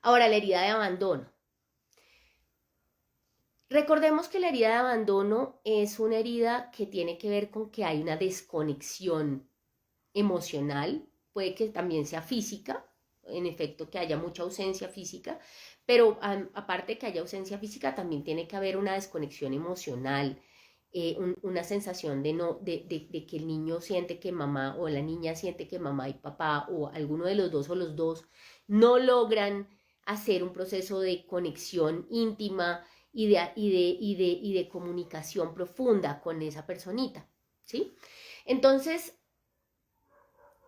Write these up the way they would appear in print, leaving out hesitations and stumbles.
Ahora, la herida de abandono. Recordemos que la herida de abandono es una herida que tiene que ver con que hay una desconexión emocional, puede que también sea física, en efecto que haya mucha ausencia física, pero aparte que haya ausencia física, también tiene que haber una desconexión emocional, una sensación de que el niño siente que mamá o la niña siente que mamá y papá o alguno de los dos o los dos no logran hacer un proceso de conexión íntima y de comunicación profunda con esa personita, ¿sí? Entonces,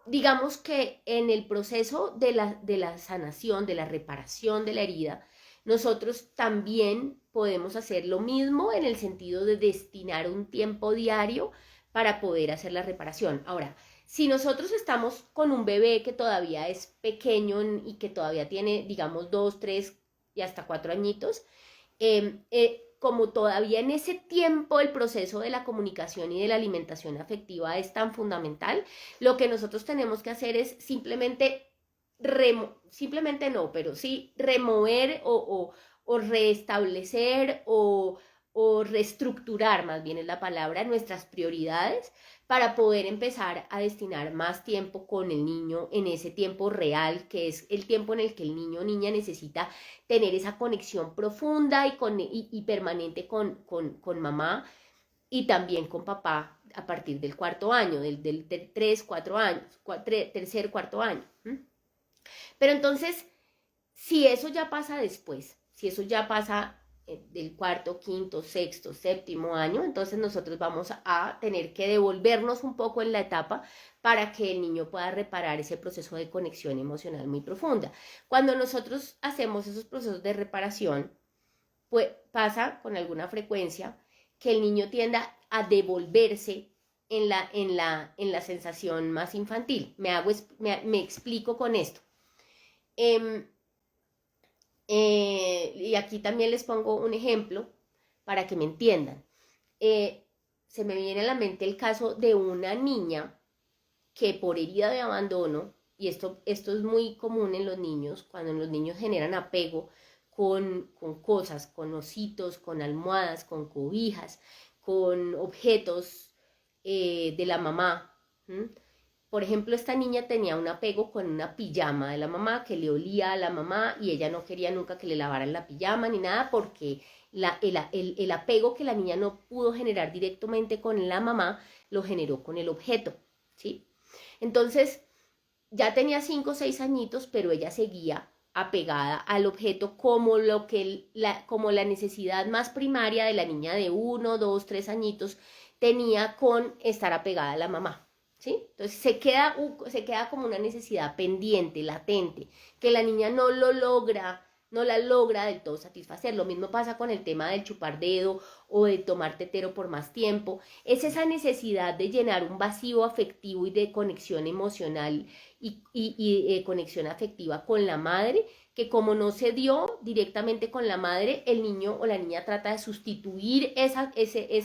digamos que en el proceso de la sanación, de la reparación de la herida, nosotros también podemos hacer lo mismo en el sentido de destinar un tiempo diario para poder hacer la reparación. Ahora, si nosotros estamos con un bebé que todavía es pequeño y que todavía tiene, digamos, 2, 3 y hasta 4 añitos, como todavía en ese tiempo el proceso de la comunicación y de la alimentación afectiva es tan fundamental, lo que nosotros tenemos que hacer es simplemente no, pero sí remover o restablecer o reestructurar, más bien es la palabra, nuestras prioridades para poder empezar a destinar más tiempo con el niño en ese tiempo real, que es el tiempo en el que el niño o niña necesita tener esa conexión profunda y permanente con mamá y también con papá a partir del cuarto año, del 3, 4 años, tercer, cuarto año. Pero entonces, si eso ya pasa después, si eso ya pasa del cuarto, quinto, sexto, séptimo año, entonces nosotros vamos a tener que devolvernos un poco en la etapa para que el niño pueda reparar ese proceso de conexión emocional muy profunda. Cuando nosotros hacemos esos procesos de reparación, pues pasa con alguna frecuencia que el niño tienda a devolverse en la sensación más infantil. Me explico con esto. Y aquí también les pongo un ejemplo para que me entiendan. Se me viene a la mente el caso de una niña que por herida de abandono, y esto es muy común en los niños, cuando los niños generan apego con cosas, con ositos, con almohadas, con cobijas, con objetos de la mamá. ¿Mm? Por ejemplo, esta niña tenía un apego con una pijama de la mamá que le olía a la mamá y ella no quería nunca que le lavaran la pijama ni nada porque el apego que la niña no pudo generar directamente con la mamá lo generó con el objeto, ¿sí? Entonces, ya tenía 5 o 6 añitos, pero ella seguía apegada al objeto como la necesidad más primaria de la niña de 1, 2, 3 añitos tenía con estar apegada a la mamá. ¿Sí? Entonces se queda como una necesidad pendiente, latente, que la niña no la logra del todo satisfacer. Lo mismo pasa con el tema del chupar dedo o de tomar tetero por más tiempo. Es esa necesidad de llenar un vacío afectivo y de conexión emocional y conexión afectiva con la madre, que como no se dio directamente con la madre, el niño o la niña trata de sustituir esa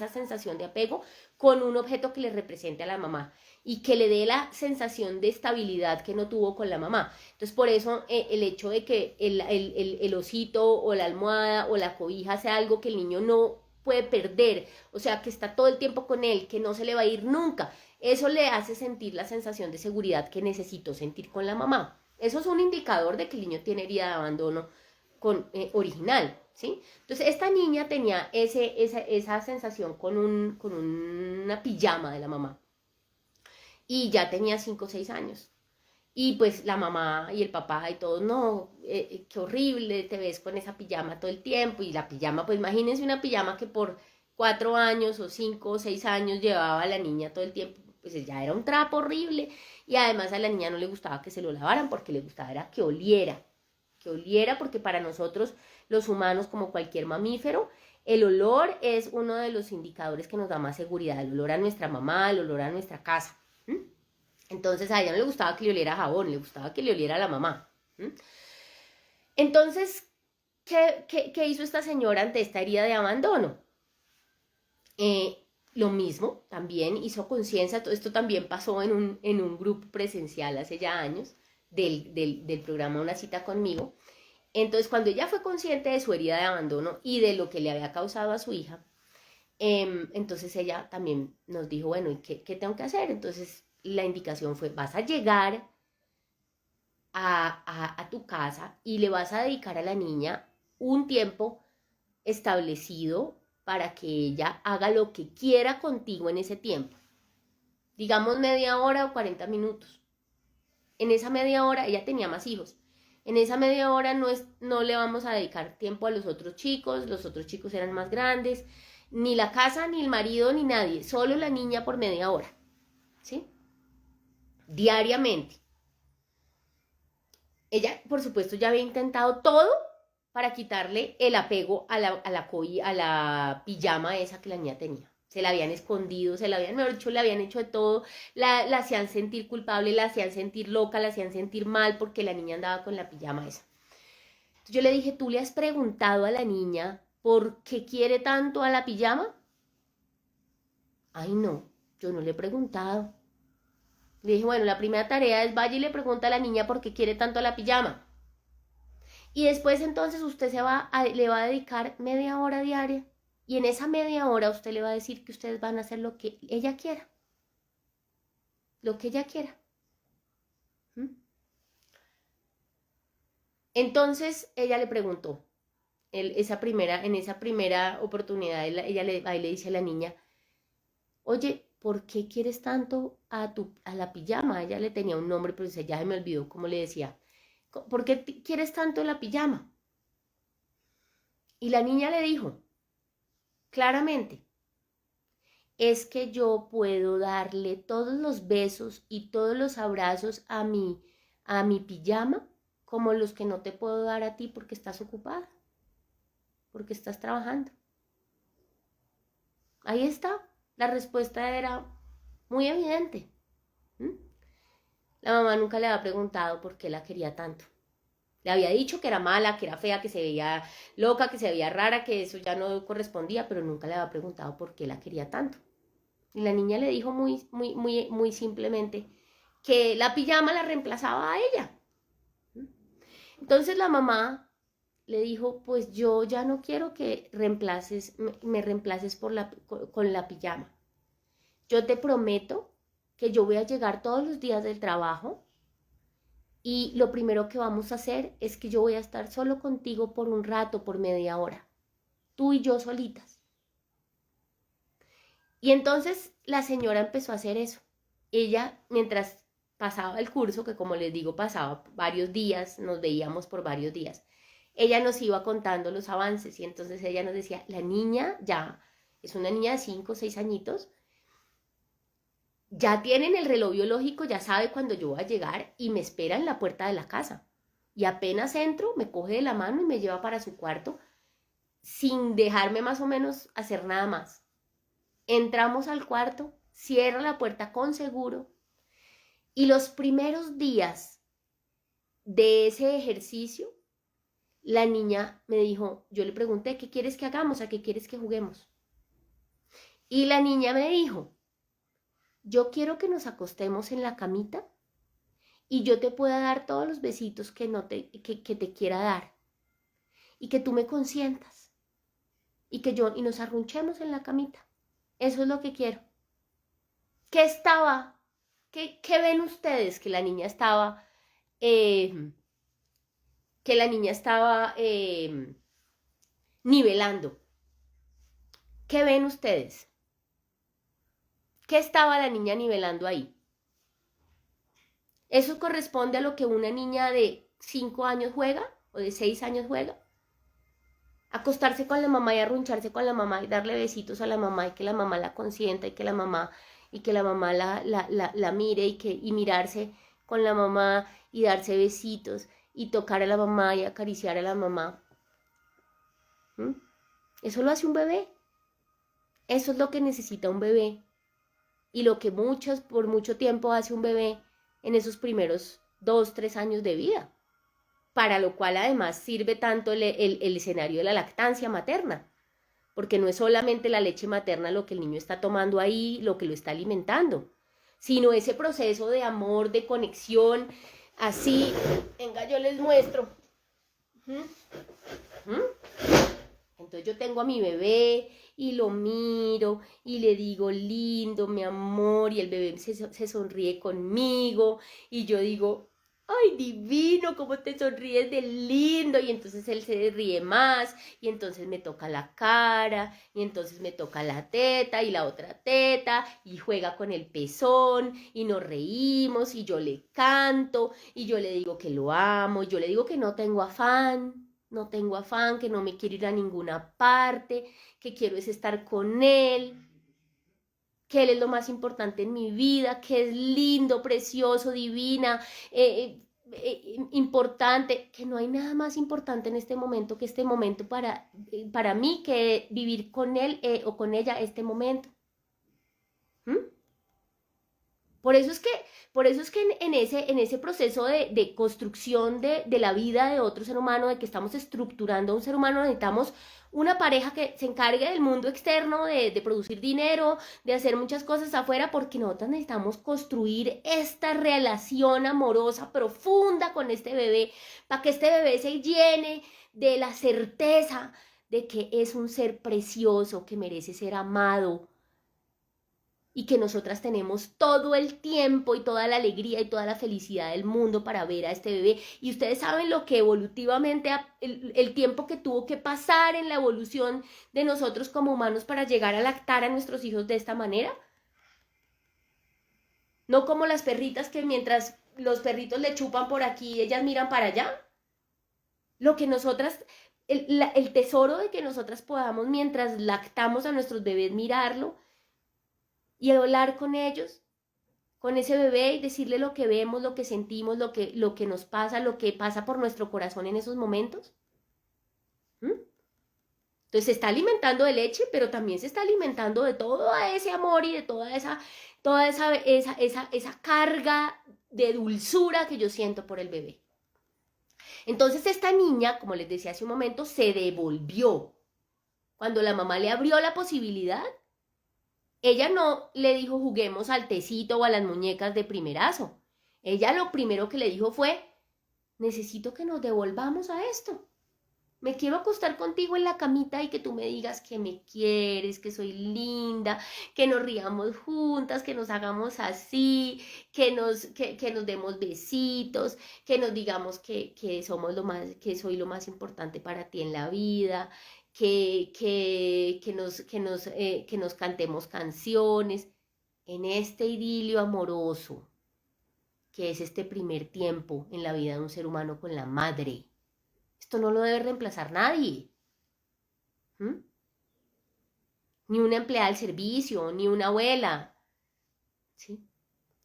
sensación de apego con un objeto que le represente a la mamá y que le dé la sensación de estabilidad que no tuvo con la mamá. Entonces, por eso el hecho de que el osito o la almohada o la cobija sea algo que el niño no puede perder, o sea, que está todo el tiempo con él, que no se le va a ir nunca, eso le hace sentir la sensación de seguridad que necesitó sentir con la mamá. Eso es un indicador de que el niño tiene herida de abandono original, ¿sí? Entonces, esta niña tenía esa sensación con una pijama de la mamá y ya tenía 5 o 6 años. Y pues la mamá y el papá y todos, no, qué horrible, te ves con esa pijama todo el tiempo. Y la pijama, pues imagínense una pijama que por 4 años o 5 o 6 años llevaba a la niña todo el tiempo, pues ya era un trapo horrible. Y además a la niña no le gustaba que se lo lavaran porque le gustaba era que oliera porque para nosotros los humanos, como cualquier mamífero, el olor es uno de los indicadores que nos da más seguridad, el olor a nuestra mamá, el olor a nuestra casa. ¿Mm? Entonces a ella no le gustaba que le oliera a jabón, le gustaba que le oliera a la mamá. ¿Mm? Entonces, ¿qué hizo esta señora ante esta herida de abandono? Lo mismo, también hizo conciencia, todo esto también pasó en un grupo presencial hace ya años del programa Una cita conmigo, Entonces, cuando ella fue consciente de su herida de abandono y de lo que le había causado a su hija, entonces ella también nos dijo, bueno, ¿y qué tengo que hacer? Entonces la indicación fue, vas a llegar a tu casa y le vas a dedicar a la niña un tiempo establecido para que ella haga lo que quiera contigo en ese tiempo. Digamos media hora o 40 minutos. En esa media hora, ella tenía más hijos. En esa media hora no le vamos a dedicar tiempo a los otros chicos eran más grandes, ni la casa, ni el marido, ni nadie, solo la niña por media hora, ¿sí? Diariamente. Ella, por supuesto, ya había intentado todo para quitarle el apego a la pijama esa que la niña tenía. Se la habían escondido, mejor dicho, le habían hecho de todo, la hacían sentir culpable, la hacían sentir loca, la hacían sentir mal porque la niña andaba con la pijama esa. Entonces yo le dije, ¿tú le has preguntado a la niña por qué quiere tanto a la pijama? Ay, no, yo no le he preguntado. Le dije, bueno, la primera tarea es vaya y le pregunta a la niña por qué quiere tanto a la pijama. Y después entonces usted le va a dedicar media hora diaria. Y en esa media hora usted le va a decir que ustedes van a hacer lo que ella quiera. Lo que ella quiera. ¿Mm? Entonces ella le preguntó, en esa primera oportunidad, ahí le dice a la niña, oye, ¿por qué quieres tanto a la pijama? Ella le tenía un nombre, pero ya se me olvidó cómo le decía. ¿Por qué quieres tanto la pijama? Y la niña le dijo, claramente, es que yo puedo darle todos los besos y todos los abrazos a mi pijama como los que no te puedo dar a ti porque estás ocupada, porque estás trabajando. Ahí está, la respuesta era muy evidente. ¿Mm? La mamá nunca le había preguntado por qué la quería tanto. Le había dicho que era mala, que era fea, que se veía loca, que se veía rara, que eso ya no correspondía, pero nunca le había preguntado por qué la quería tanto. Y la niña le dijo muy simplemente que la pijama la reemplazaba a ella. Entonces la mamá le dijo, pues yo ya no quiero que me reemplaces con la pijama. Yo te prometo que yo voy a llegar todos los días del trabajo y lo primero que vamos a hacer es que yo voy a estar solo contigo por un rato, por media hora. Tú y yo solitas. Y entonces la señora empezó a hacer eso. Ella, mientras pasaba el curso, que como les digo, pasaba varios días, nos veíamos por varios días, ella nos iba contando los avances y entonces ella nos decía, la niña ya es una niña de 5 o 6 añitos, ya tienen el reloj biológico, ya sabe cuándo yo voy a llegar y me espera en la puerta de la casa. Y apenas entro, me coge de la mano y me lleva para su cuarto sin dejarme más o menos hacer nada más. Entramos al cuarto, cierra la puerta con seguro y los primeros días de ese ejercicio, la niña me dijo, yo le pregunté, ¿qué quieres que hagamos? ¿A qué quieres que juguemos? Y la niña me dijo, yo quiero que nos acostemos en la camita y yo te pueda dar todos los besitos que te quiera dar y que tú me consientas y nos arrunchemos en la camita. Eso es lo que quiero. ¿Qué ven ustedes? Que la niña estaba nivelando. ¿Qué ven ustedes? ¿Qué estaba la niña nivelando ahí? ¿Eso corresponde a lo que una niña de 5 años juega o de 6 años juega? Acostarse con la mamá y arruncharse con la mamá y darle besitos a la mamá y que la mamá la consienta y que la mamá la mire y mirarse con la mamá y darse besitos y tocar a la mamá y acariciar a la mamá. ¿Mm? Eso lo hace un bebé. Eso es lo que necesita un bebé. Y lo que por mucho tiempo hace un bebé en esos primeros 2, 3 años de vida. Para lo cual además sirve tanto el escenario de la lactancia materna. Porque no es solamente la leche materna lo que el niño está tomando ahí, lo que lo está alimentando, sino ese proceso de amor, de conexión, así, venga, yo les muestro. Entonces yo tengo a mi bebé y lo miro y le digo lindo, mi amor, y el bebé se sonríe conmigo y yo digo, ay, divino, cómo te sonríes de lindo, y entonces él se ríe más y entonces me toca la cara y entonces me toca la teta y la otra teta y juega con el pezón y nos reímos y yo le canto y yo le digo que lo amo y yo le digo que no tengo afán. No tengo afán, que no me quiero ir a ninguna parte, que quiero es estar con él, que él es lo más importante en mi vida, que es lindo, precioso, divina, importante, que no hay nada más importante en este momento que este momento para mí, que vivir con él o con ella este momento. ¿Mm? Por eso es que en ese proceso de construcción de la vida de otro ser humano, de que estamos estructurando a un ser humano, necesitamos una pareja que se encargue del mundo externo, de producir dinero, de hacer muchas cosas afuera, porque nosotros necesitamos construir esta relación amorosa profunda con este bebé, para que este bebé se llene de la certeza de que es un ser precioso, que merece ser amado, y que nosotras tenemos todo el tiempo y toda la alegría y toda la felicidad del mundo para ver a este bebé. Y ustedes saben lo que evolutivamente, el tiempo que tuvo que pasar en la evolución de nosotros como humanos para llegar a lactar a nuestros hijos de esta manera. No como las perritas que mientras los perritos le chupan por aquí, ellas miran para allá. Lo que nosotras, el tesoro de que nosotras podamos, mientras lactamos a nuestros bebés, mirarlo y hablar con ellos, con ese bebé, y decirle lo que vemos, lo que sentimos, lo que nos pasa, lo que pasa por nuestro corazón en esos momentos. ¿Mm? Entonces se está alimentando de leche, pero también se está alimentando de todo ese amor y de toda esa carga de dulzura que yo siento por el bebé. Entonces esta niña, como les decía hace un momento, se devolvió. Cuando la mamá le abrió la posibilidad, ella no le dijo juguemos al tecito o a las muñecas de primerazo. Ella lo primero que le dijo fue, necesito que nos devolvamos a esto. Me quiero acostar contigo en la camita y que tú me digas que me quieres, que soy linda, que nos riamos juntas, que nos hagamos así, que nos demos besitos, que nos digamos que somos que soy lo más importante para ti en la vida, que nos cantemos canciones en este idilio amoroso, que es este primer tiempo en la vida de un ser humano con la madre. Esto no lo debe reemplazar nadie. ¿Mm? Ni una empleada del servicio, ni una abuela. ¿Sí?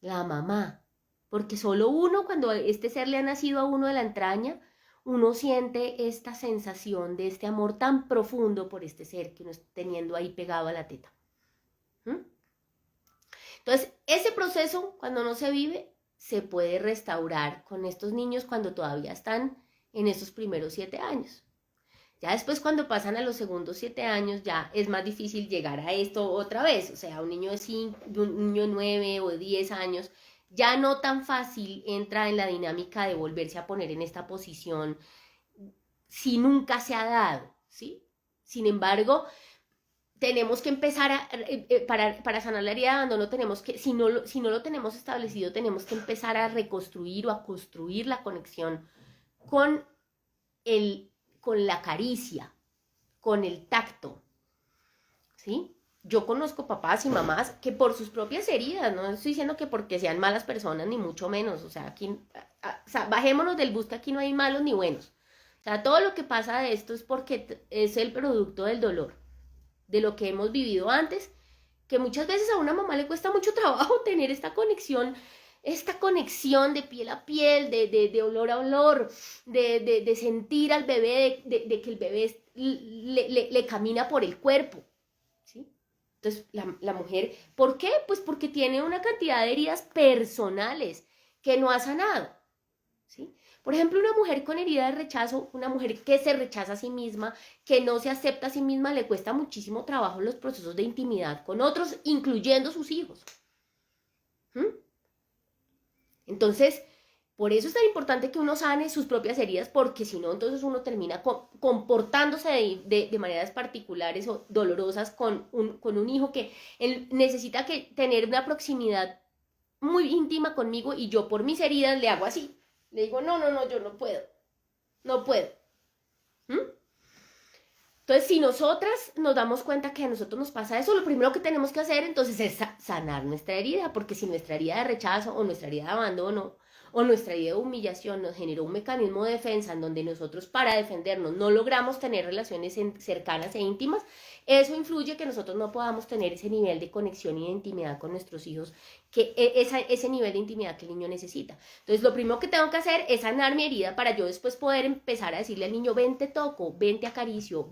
La mamá. Porque solo uno, cuando este ser le ha nacido a uno de la entraña, uno siente esta sensación de este amor tan profundo por este ser que uno está teniendo ahí pegado a la teta. ¿Mm? Entonces, ese proceso, cuando no se vive, se puede restaurar con estos niños cuando todavía están en esos primeros 7 años. Ya después, cuando pasan a los segundos 7 años, ya es más difícil llegar a esto otra vez. O sea, un niño de 5, un niño de 9 o 10 años, ya no tan fácil entra en la dinámica de volverse a poner en esta posición si nunca se ha dado, ¿sí? Sin embargo, tenemos que empezar para sanar la herida de abandono, tenemos que, si no lo tenemos establecido, tenemos que empezar a reconstruir o a construir la conexión con con la caricia, con el tacto, ¿sí? Yo conozco papás y mamás que por sus propias heridas, no estoy diciendo que porque sean malas personas, ni mucho menos, o sea, aquí, o sea, bajémonos del bus, que aquí no hay malos ni buenos. O sea, todo lo que pasa de esto es porque es el producto del dolor, de lo que hemos vivido antes, que muchas veces a una mamá le cuesta mucho trabajo tener esta conexión de piel a piel, de olor a olor, de sentir al bebé, de que el bebé le camina por el cuerpo, ¿sí? Entonces, la mujer, ¿por qué? Pues porque tiene una cantidad de heridas personales que no ha sanado, ¿sí? Por ejemplo, una mujer con herida de rechazo, una mujer que se rechaza a sí misma, que no se acepta a sí misma, le cuesta muchísimo trabajo los procesos de intimidad con otros, incluyendo sus hijos. ¿Mm? Entonces, Por eso es tan importante que uno sane sus propias heridas, porque si no, entonces uno termina comportándose de maneras particulares o dolorosas con un hijo que él necesita tener una proximidad muy íntima conmigo y yo por mis heridas le hago así. Le digo, no, no, no, yo no puedo, no puedo. ¿Mm? Entonces, si nosotras nos damos cuenta que a nosotros nos pasa eso, lo primero que tenemos que hacer entonces es sanar nuestra herida, porque si nuestra herida de rechazo o nuestra herida de abandono o nuestra herida de humillación nos generó un mecanismo de defensa en donde nosotros para defendernos no logramos tener relaciones cercanas e íntimas, eso influye que nosotros no podamos tener ese nivel de conexión y de intimidad con nuestros hijos, ese nivel de intimidad que el niño necesita. Entonces, lo primero que tengo que hacer es sanar mi herida para yo después poder empezar a decirle al niño, ven, te toco, ven, te acaricio,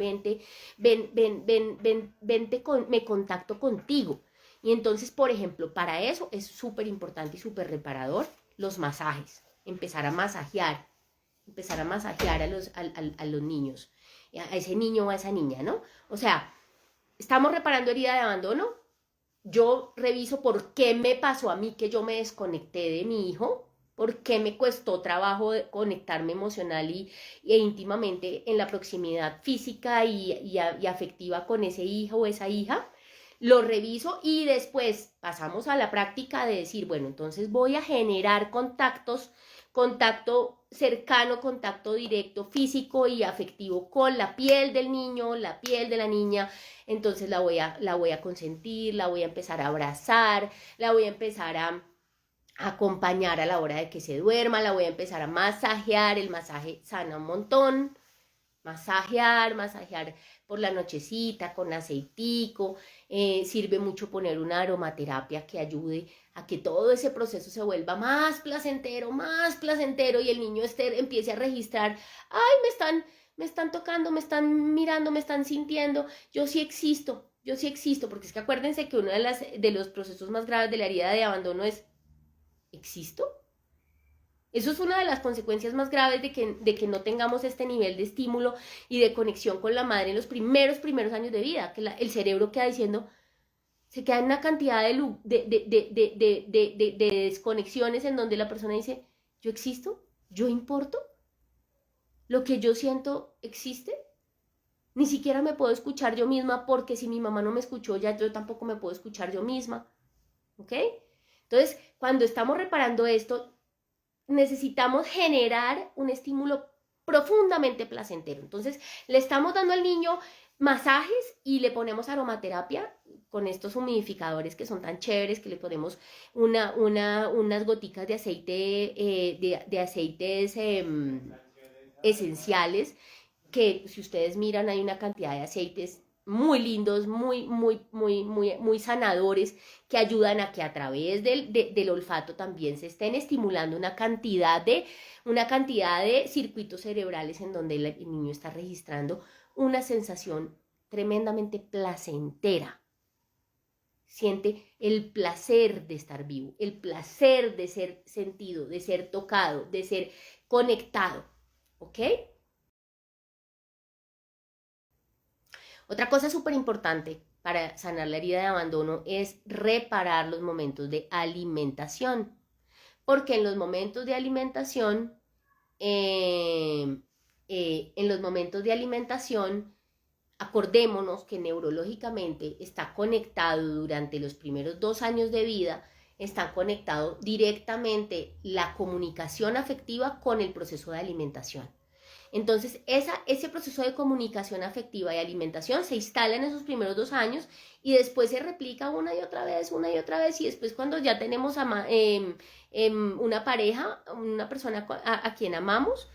me contacto contigo. Y entonces, por ejemplo, para eso es súper importante y súper reparador los masajes, empezar a masajear a los niños, a ese niño o a esa niña, ¿no? O sea, estamos reparando herida de abandono, yo reviso por qué me pasó a mí que yo me desconecté de mi hijo, por qué me costó trabajo conectarme emocional e íntimamente en la proximidad física y afectiva con ese hijo o esa hija, lo reviso y después pasamos a la práctica de decir, bueno, entonces voy a generar contacto cercano, contacto directo, físico y afectivo con la piel del niño, la piel de la niña. Entonces la voy a consentir, la voy a empezar a abrazar, la voy a empezar a acompañar a la hora de que se duerma, la voy a empezar a masajear, el masaje sana un montón. Masajear por la nochecita con aceitico, sirve mucho poner una aromaterapia que ayude a que todo ese proceso se vuelva más placentero y el niño empiece a registrar, ay, me están tocando, me están mirando, me están sintiendo, yo sí existo, porque es que acuérdense que uno de los procesos más graves de la herida de abandono es, ¿existo? Eso es una de las consecuencias más graves de que no tengamos este nivel de estímulo y de conexión con la madre en los primeros años de vida, que el cerebro queda diciendo, se queda en una cantidad de desconexiones en donde la persona dice, ¿yo existo? ¿Yo importo? ¿Lo que yo siento existe? Ni siquiera me puedo escuchar yo misma porque si mi mamá no me escuchó, ya yo tampoco me puedo escuchar yo misma. ¿Ok? Entonces, cuando estamos reparando esto, necesitamos generar un estímulo profundamente placentero. Entonces, le estamos dando al niño masajes y le ponemos aromaterapia con estos humidificadores que son tan chéveres, que le ponemos unas goticas de aceite, de aceites esenciales, que si ustedes miran hay una cantidad de aceites muy lindos, muy sanadores, que ayudan a que a través del olfato también se estén estimulando una cantidad de circuitos cerebrales en donde el niño está registrando una sensación tremendamente placentera. Siente el placer de estar vivo, el placer de ser sentido, de ser tocado, de ser conectado, ¿ok? Otra cosa súper importante para sanar la herida de abandono es reparar los momentos de alimentación, porque en los momentos de alimentación, acordémonos que neurológicamente está conectado durante los primeros 2 años de vida, está conectado directamente la comunicación afectiva con el proceso de alimentación. Entonces, ese proceso de comunicación afectiva y alimentación se instala en esos primeros 2 años y después se replica una y otra vez, y después cuando ya tenemos una pareja, una persona a quien amamos,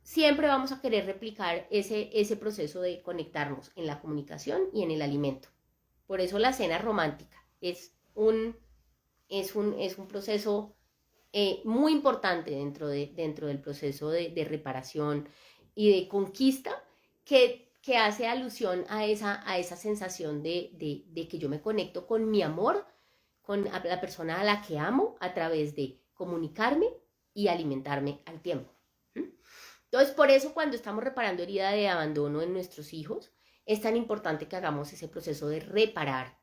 siempre vamos a querer replicar ese proceso de conectarnos en la comunicación y en el alimento. Por eso la cena romántica es un proceso muy importante dentro del proceso de reparación y de conquista que hace alusión a esa sensación de que yo me conecto con mi amor, con la persona a la que amo, a través de comunicarme y alimentarme al tiempo. Entonces, por eso cuando estamos reparando herida de abandono en nuestros hijos, es tan importante que hagamos ese proceso de reparar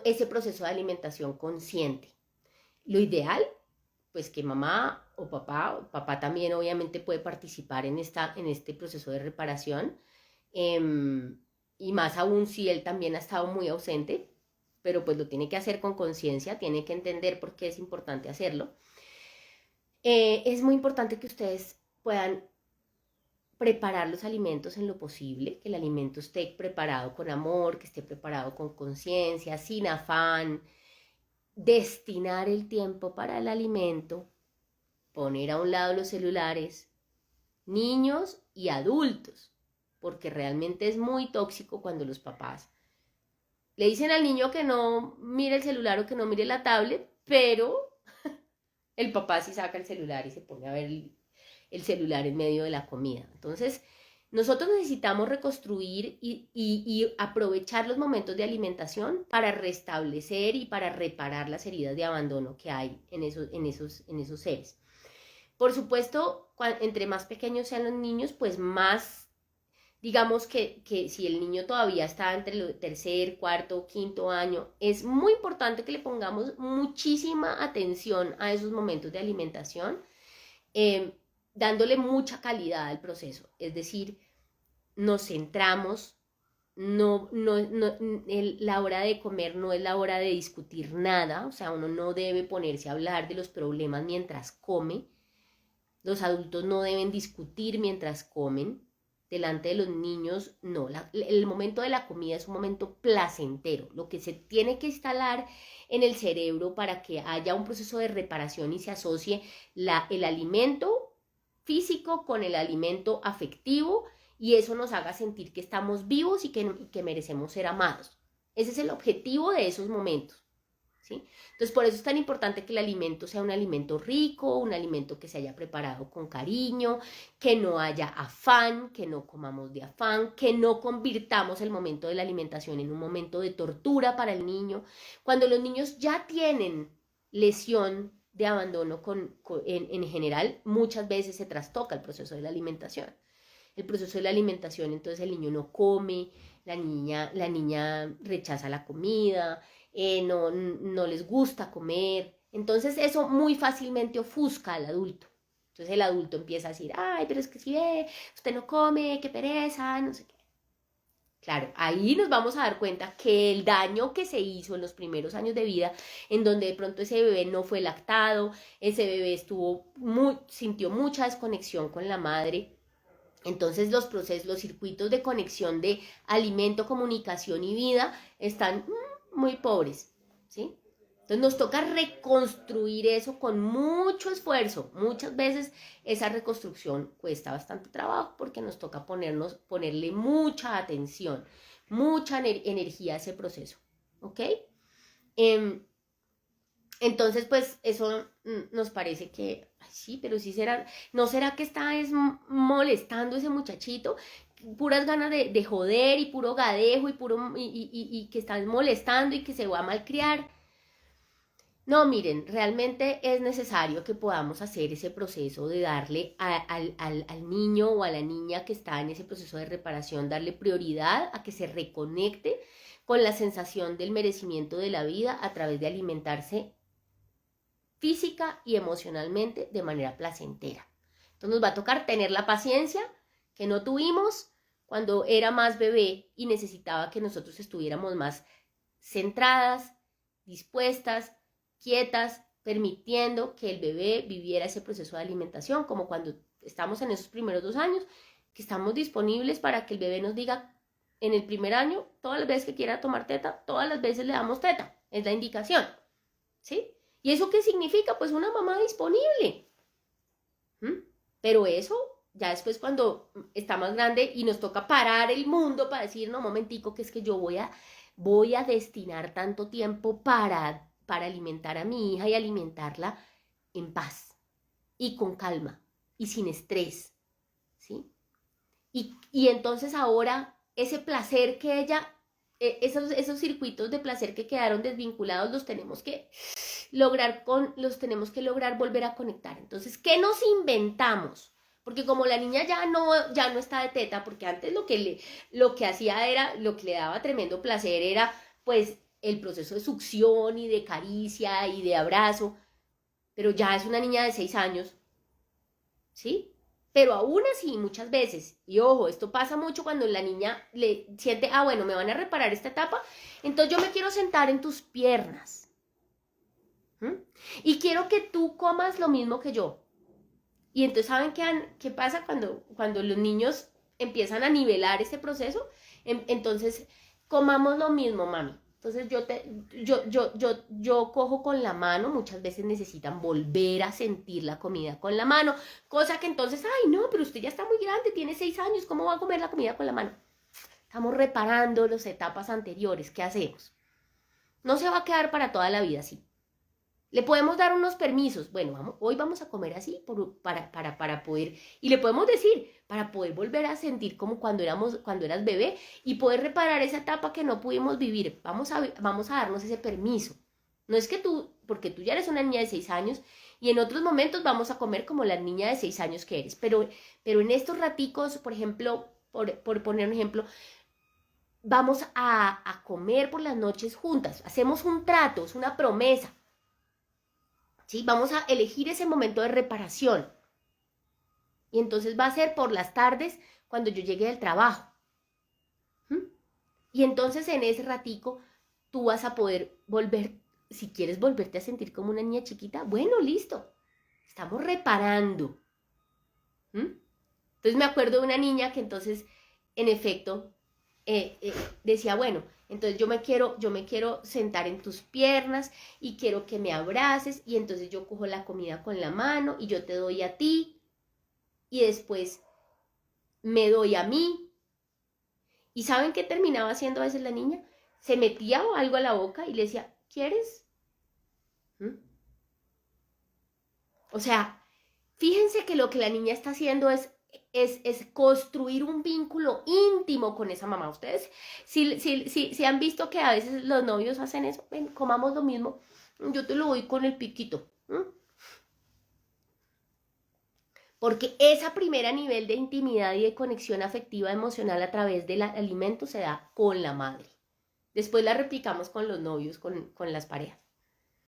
ese proceso de alimentación consciente. Lo ideal, pues que mamá o papá también obviamente puede participar en este proceso de reparación, y más aún si él también ha estado muy ausente, pero pues lo tiene que hacer con conciencia, tiene que entender por qué es importante hacerlo. Es muy importante que ustedes puedan preparar los alimentos en lo posible, que el alimento esté preparado con amor, que esté preparado con conciencia, sin afán, destinar el tiempo para el alimento, poner a un lado los celulares, niños y adultos, porque realmente es muy tóxico cuando los papás le dicen al niño que no mire el celular o que no mire la tablet, pero el papá sí saca el celular y se pone a ver el celular en medio de la comida. Entonces, nosotros necesitamos reconstruir y aprovechar los momentos de alimentación para restablecer y para reparar las heridas de abandono que hay en esos seres. Por supuesto, entre más pequeños sean los niños, pues más, digamos que si el niño todavía está entre el tercer, cuarto, quinto año, es muy importante que le pongamos muchísima atención a esos momentos de alimentación, dándole mucha calidad al proceso. Es decir, nos centramos, la hora de comer no es la hora de discutir nada, o sea, uno no debe ponerse a hablar de los problemas mientras come. Los adultos no deben discutir mientras comen. Delante de los niños, no. El momento de la comida es un momento placentero. Lo que se tiene que instalar en el cerebro para que haya un proceso de reparación y se asocie el alimento físico con el alimento afectivo, y eso nos haga sentir que estamos vivos y que merecemos ser amados. Ese es el objetivo de esos momentos, ¿sí? Entonces, por eso es tan importante que el alimento sea un alimento rico, un alimento que se haya preparado con cariño, que no haya afán, que no comamos de afán, que no convirtamos el momento de la alimentación en un momento de tortura para el niño. Cuando los niños ya tienen lesión de abandono en general, muchas veces se trastoca el proceso de la alimentación. El proceso de la alimentación, entonces el niño no come, la niña rechaza la comida, no les gusta comer. Entonces eso muy fácilmente ofusca al adulto. Entonces el adulto empieza a decir, ay, pero es que si ve, usted no come, qué pereza, no sé qué. Claro, ahí nos vamos a dar cuenta que el daño que se hizo en los primeros años de vida, en donde de pronto ese bebé no fue lactado, ese bebé sintió mucha desconexión con la madre. Entonces los circuitos de conexión de alimento, comunicación y vida están muy pobres, ¿sí? Entonces nos toca reconstruir eso con mucho esfuerzo. Muchas veces esa reconstrucción cuesta bastante trabajo porque nos toca ponerle mucha atención, mucha energía a ese proceso, ¿ok? Entonces, pues eso nos parece que, ay, sí, pero sí será, ¿no será que está molestando ese muchachito? Puras ganas de joder y puro gadejo y que están molestando y que se va a malcriar. No, miren, realmente es necesario que podamos hacer ese proceso de darle al niño o a la niña que está en ese proceso de reparación, darle prioridad a que se reconecte con la sensación del merecimiento de la vida a través de alimentarse física y emocionalmente de manera placentera. Entonces nos va a tocar tener la paciencia que no tuvimos cuando era más bebé y necesitaba que nosotros estuviéramos más centradas, dispuestas, quietas, permitiendo que el bebé viviera ese proceso de alimentación, como cuando estamos en esos primeros 2 años, que estamos disponibles para que el bebé nos diga en el primer año, todas las veces que quiera tomar teta, todas las veces le damos teta, es la indicación, ¿sí? ¿Y eso qué significa? Pues una mamá disponible. Pero eso, ya después cuando está más grande y nos toca parar el mundo para decir, no, momentico, que es que yo voy a destinar tanto tiempo para alimentar a mi hija y alimentarla en paz y con calma y sin estrés, ¿sí? Y entonces ahora ese placer que ella, esos circuitos de placer que quedaron desvinculados los tenemos que lograr volver a conectar. Entonces, ¿qué nos inventamos? Porque como la niña ya no está de teta, porque antes lo que hacía era, lo que le daba tremendo placer era, pues, el proceso de succión y de caricia y de abrazo. pero ya es una niña de 6 años, ¿sí? Pero aún así, muchas veces, y ojo, esto pasa mucho cuando la niña le siente, ah, bueno, me van a reparar esta etapa, entonces yo me quiero sentar en tus piernas. Y quiero que tú comas lo mismo que yo. Y entonces, ¿saben qué pasa cuando los niños empiezan a nivelar este proceso? Entonces, comamos lo mismo, mami. Entonces yo cojo con la mano, muchas veces necesitan volver a sentir la comida con la mano, cosa que entonces, ay no, pero usted ya está muy grande, tiene 6 años, ¿cómo va a comer la comida con la mano? Estamos reparando las etapas anteriores, ¿qué hacemos? No se va a quedar para toda la vida así. Le podemos dar unos permisos. Bueno, hoy vamos a comer así para poder, y le podemos decir, para poder volver a sentir como cuando eras bebé y poder reparar esa etapa que no pudimos vivir. Vamos a darnos ese permiso. No es que porque tú ya eres una niña de 6 años y en otros momentos vamos a comer como la niña de 6 años que eres. Pero en estos raticos, por ejemplo, por poner un ejemplo, vamos a comer por las noches juntas. Hacemos un trato, es una promesa. ¿Sí? Vamos a elegir ese momento de reparación. Y entonces va a ser por las tardes cuando yo llegue del trabajo. Y entonces en ese ratico tú vas a poder volver, si quieres volverte a sentir como una niña chiquita, bueno, listo. Estamos reparando. Entonces me acuerdo de una niña que entonces, en efecto, decía, bueno, entonces yo me quiero sentar en tus piernas y quiero que me abraces y entonces yo cojo la comida con la mano y yo te doy a ti y después me doy a mí. ¿Y saben qué terminaba haciendo a veces la niña? Se metía algo a la boca y le decía, ¿quieres? O sea, fíjense que lo que la niña está haciendo es construir un vínculo íntimo con esa mamá. Ustedes, si han visto que a veces los novios hacen eso, ven, comamos lo mismo, yo te lo doy con el piquito. Porque esa primera nivel de intimidad y de conexión afectiva emocional a través del alimento se da con la madre. Después la replicamos con los novios, con las parejas.